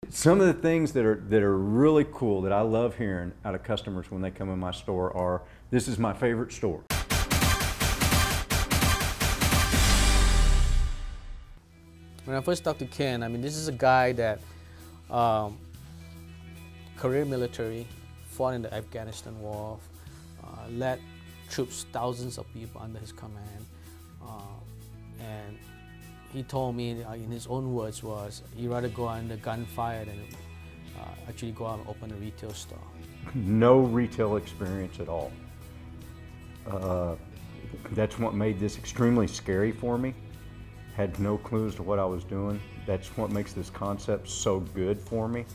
Some of the things that are really cool that I love hearing out of customers when they come in my store are, "This is my favorite store." When I first talked to Ken, I mean, this is a guy that career military, fought in the Afghanistan war, led troops, thousands of people under his command, and he told me, in his own words, was he'd rather go under gunfire than actually go out and open a retail store. No retail experience at all. That's what made this extremely scary for me. Had no clues to what I was doing. That's what makes this concept so good for me.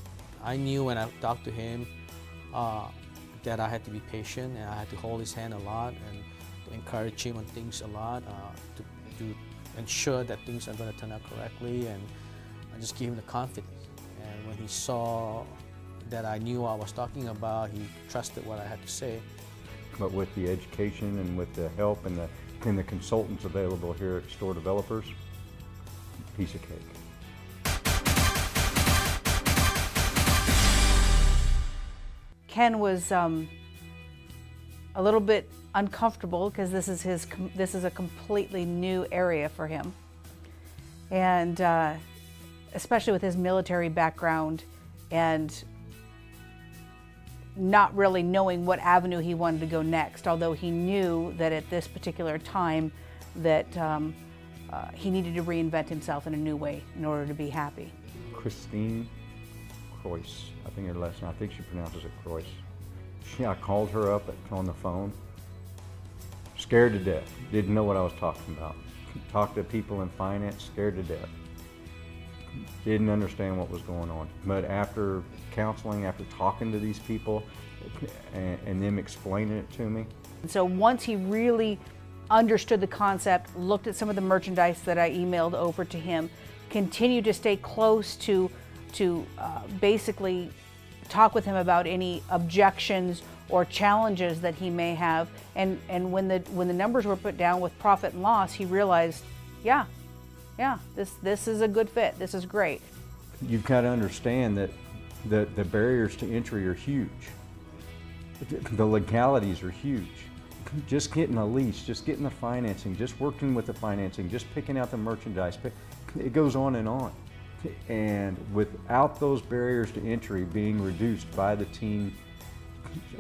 I knew when I talked to him that I had to be patient, and I had to hold his hand a lot and to encourage him on things a lot, to ensure that things are going to turn out correctly, and I just give him the confidence. And when he saw that I knew what I was talking about, he trusted what I had to say. But with the education and with the help and the consultants available here at Store Developers, piece of cake. Ken was a little bit uncomfortable because this is a completely new area for him, and especially with his military background and not really knowing what avenue he wanted to go next. Although he knew that at this particular time that he needed to reinvent himself in a new way in order to be happy. Christine Croyce, I think her last name, I think she pronounces it Croyce. I called her up on the phone, scared to death, didn't know what I was talking about. Talked to people in finance, scared to death. Didn't understand what was going on. But after counseling, after talking to these people and them explaining it to me. So once he really understood the concept, looked at some of the merchandise that I emailed over to him, continued to stay close to basically talk with him about any objections or challenges that he may have, and when the numbers were put down with profit and loss, he realized, yeah, this is a good fit, this is great. You've got to understand that the barriers to entry are huge. The legalities are huge. Just getting a lease, just getting the financing, just working with the financing, just picking out the merchandise, it goes on and on. And without those barriers to entry being reduced by the team,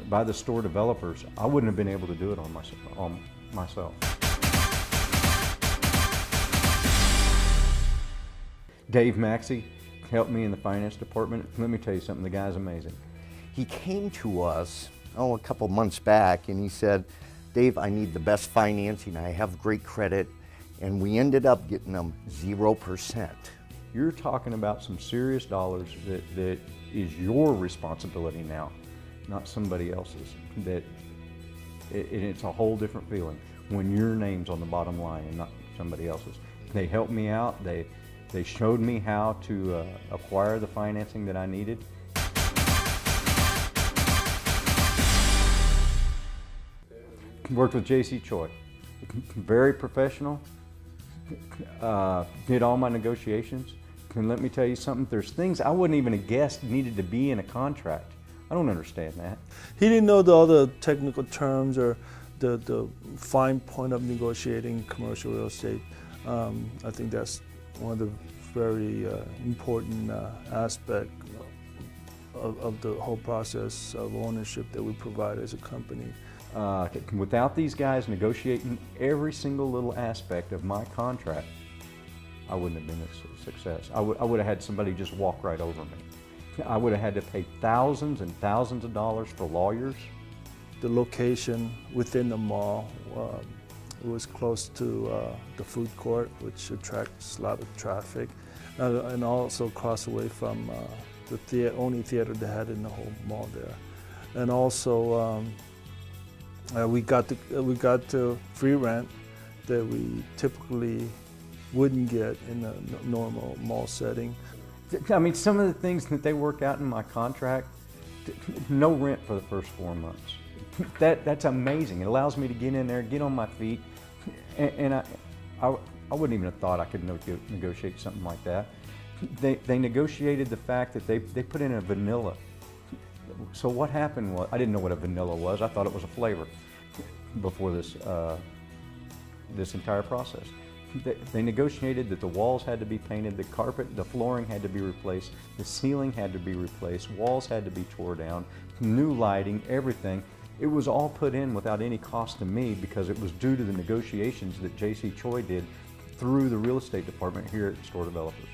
by the store developers, I wouldn't have been able to do it on myself. Dave Maxey helped me in the finance department. Let me tell you something, the guy's amazing. He came to us, a couple months back, and he said, "Dave, I need the best financing, I have great credit," and we ended up getting them 0%. You're talking about some serious dollars that is your responsibility now, not somebody else's. It's a whole different feeling when your name's on the bottom line and not somebody else's. They helped me out. They showed me how to acquire the financing that I needed. Worked with J.C. Choi, very professional, did all my negotiations. And let me tell you something, there's things I wouldn't even have guessed needed to be in a contract. I don't understand that. He didn't know all the technical terms or the fine point of negotiating commercial real estate. I think that's one of the very important aspect of the whole process of ownership that we provide as a company. Without these guys negotiating every single little aspect of my contract, I wouldn't have been a success. I would have had somebody just walk right over me. I would have had to pay thousands and thousands of dollars for lawyers. The location within the mall was close to the food court, which attracts a lot of traffic, and also across away from the only theater they had in the whole mall there. And also, we got the free rent that we typically wouldn't get in a normal mall setting. I mean, some of the things that they work out in my contract, no rent for the first 4 months. That's amazing. It allows me to get in there, get on my feet, and I wouldn't even have thought I could negotiate something like that. They negotiated the fact that they put in a vanilla. So what happened was, I didn't know what a vanilla was. I thought it was a flavor before this, this entire process. They negotiated that the walls had to be painted, the carpet, the flooring had to be replaced, the ceiling had to be replaced, walls had to be tore down, new lighting, everything. It was all put in without any cost to me because it was due to the negotiations that J.C. Choi did through the real estate department here at Store Developers.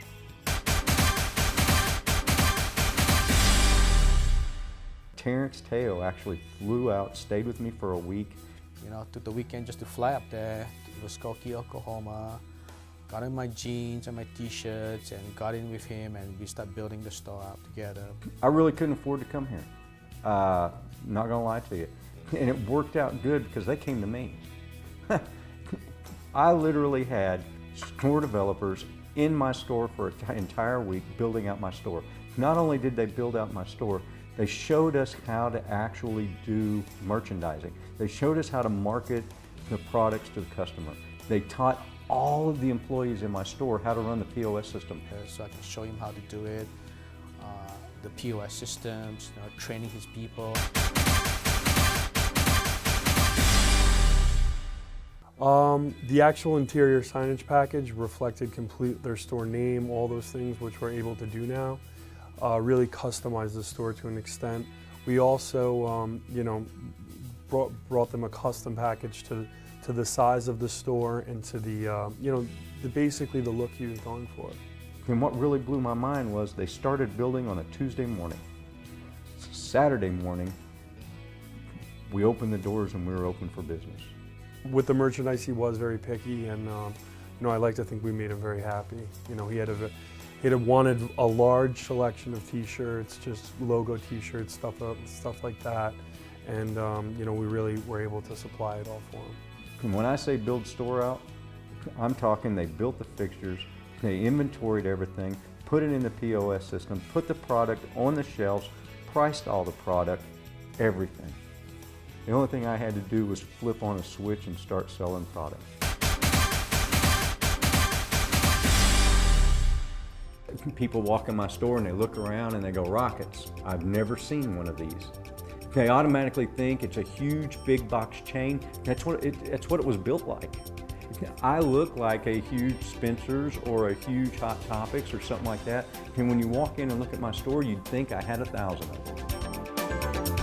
Terrence Teo actually flew out, stayed with me for a week. You know, took the weekend just to fly up there to Muskogee, Oklahoma, got in my jeans and my t-shirts and got in with him, and we started building the store out together. I really couldn't afford to come here, not gonna lie to you. And it worked out good because they came to me. I literally had store developers in my store for an entire week building out my store. Not only did they build out my store, they showed us how to actually do merchandising. They showed us how to market the products to the customer. They taught all of the employees in my store how to run the POS system. So I can show him how to do it, the POS systems, you know, training his people. The actual interior signage package reflected their store name, all those things, which we're able to do now. Really customized the store to an extent. We also, you know, brought them a custom package to the size of the store and to the, you know, basically the look he was going for. And what really blew my mind was they started building on a Tuesday morning. Saturday morning, we opened the doors and we were open for business. With the merchandise, he was very picky, and you know, I like to think we made him very happy. You know, he had wanted a large selection of T-shirts, just logo T-shirts, stuff like that, and you know, we really were able to supply it all for him. And when I say build store out, I'm talking they built the fixtures, they inventoried everything, put it in the POS system, put the product on the shelves, priced all the product, everything. The only thing I had to do was flip on a switch and start selling product. People walk in my store and they look around and they go, RockItz. I've never seen one of these. They automatically think it's a huge big box chain. That's what it was built like. I look like a huge Spencer's or a huge Hot Topics or something like that. And when you walk in and look at my store, you'd think I had 1,000 of them.